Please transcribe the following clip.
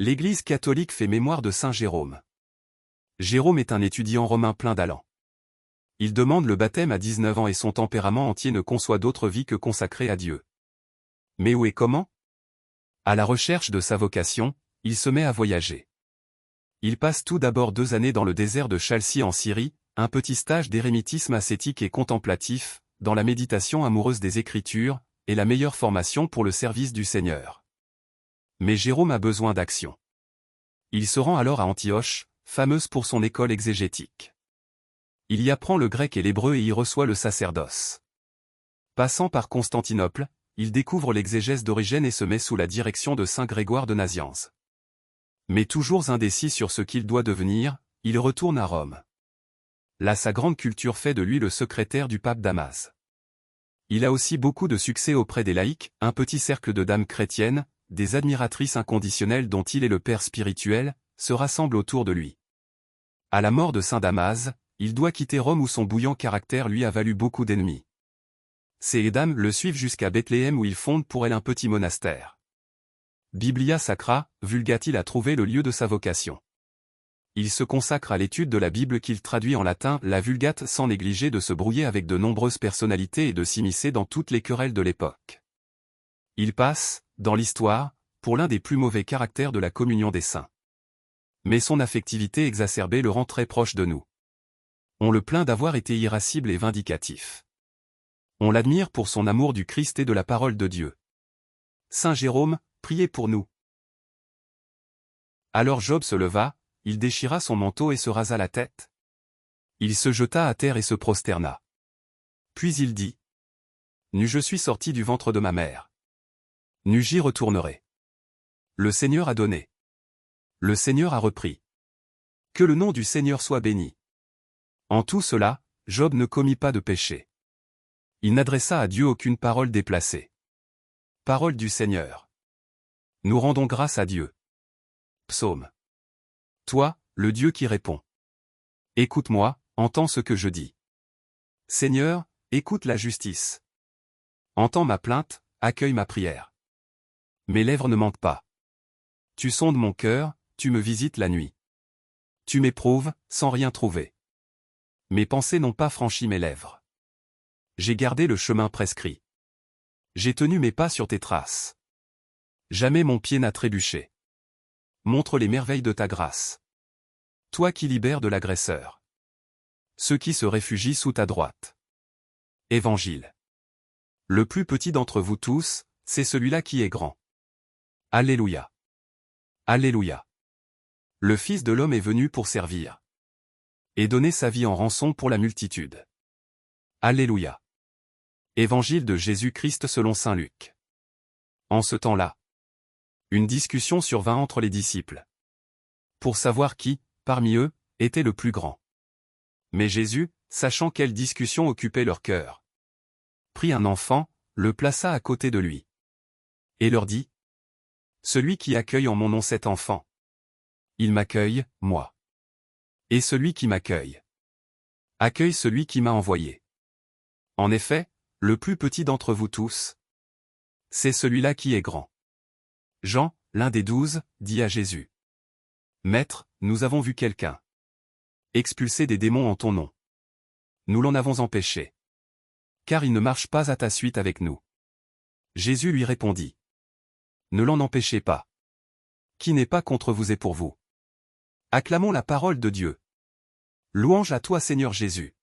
L'Église catholique fait mémoire de saint Jérôme. Jérôme est un étudiant romain plein d'allant. Il demande le baptême à 19 ans et son tempérament entier ne conçoit d'autre vie que consacrée à Dieu. Mais où et comment? À la recherche de sa vocation, il se met à voyager. Il passe tout d'abord 2 années dans le désert de Chalcis en Syrie, un petit stage d'érémitisme ascétique et contemplatif, dans la méditation amoureuse des Écritures, et la meilleure formation pour le service du Seigneur. Mais Jérôme a besoin d'action. Il se rend alors à Antioche, fameuse pour son école exégétique. Il y apprend le grec et l'hébreu et y reçoit le sacerdoce. Passant par Constantinople, il découvre l'exégèse d'Origène et se met sous la direction de saint Grégoire de Nazianze. Mais toujours indécis sur ce qu'il doit devenir, il retourne à Rome. Là sa grande culture fait de lui le secrétaire du pape Damas. Il a aussi beaucoup de succès auprès des laïcs, un petit cercle de dames chrétiennes, des admiratrices inconditionnelles dont il est le père spirituel, se rassemblent autour de lui. À la mort de saint Damas, il doit quitter Rome où son bouillant caractère lui a valu beaucoup d'ennemis. Ces dames le suivent jusqu'à Bethléem où il fonde pour elle un petit monastère. Biblia Sacra, Vulgate, il a trouvé le lieu de sa vocation. Il se consacre à l'étude de la Bible qu'il traduit en latin, la Vulgate, sans négliger de se brouiller avec de nombreuses personnalités et de s'immiscer dans toutes les querelles de l'époque. Il passe, dans l'histoire, pour l'un des plus mauvais caractères de la communion des saints. Mais son affectivité exacerbée le rend très proche de nous. On le plaint d'avoir été irascible et vindicatif. On l'admire pour son amour du Christ et de la parole de Dieu. Saint Jérôme, priez pour nous. Alors Job se leva, il déchira son manteau et se rasa la tête. Il se jeta à terre et se prosterna. Puis il dit: Nu je suis sorti du ventre de ma mère. Nu j'y retournerai. Le Seigneur a donné. Le Seigneur a repris. Que le nom du Seigneur soit béni. En tout cela, Job ne commit pas de péché. Il n'adressa à Dieu aucune parole déplacée. Parole du Seigneur. Nous rendons grâce à Dieu. Psaume. Toi, le Dieu qui répond. Écoute-moi, entends ce que je dis. Seigneur, écoute la justice. Entends ma plainte, accueille ma prière. Mes lèvres ne mentent pas. Tu sondes mon cœur, tu me visites la nuit. Tu m'éprouves, sans rien trouver. Mes pensées n'ont pas franchi mes lèvres. J'ai gardé le chemin prescrit. J'ai tenu mes pas sur tes traces. Jamais mon pied n'a trébuché. Montre les merveilles de ta grâce. Toi qui libères de l'agresseur. Ceux qui se réfugient sous ta droite. Évangile. Le plus petit d'entre vous tous, c'est celui-là qui est grand. Alléluia. Alléluia. Le Fils de l'homme est venu pour servir. Et donner sa vie en rançon pour la multitude. Alléluia. Évangile de Jésus-Christ selon saint Luc. En ce temps-là, une discussion survint entre les disciples. Pour savoir qui, parmi eux, était le plus grand. Mais Jésus, sachant quelle discussion occupait leur cœur, prit un enfant, le plaça à côté de lui. Et leur dit: Celui qui accueille en mon nom cet enfant, il m'accueille, moi. Et celui qui m'accueille, accueille celui qui m'a envoyé. En effet, le plus petit d'entre vous tous, c'est celui-là qui est grand. Jean, l'un des 12, dit à Jésus: Maître, nous avons vu quelqu'un expulser des démons en ton nom. Nous l'en avons empêché, car il ne marche pas à ta suite avec nous. Jésus lui répondit: Ne l'en empêchez pas. Qui n'est pas contre vous et pour vous. Acclamons la parole de Dieu. Louange à toi Seigneur Jésus.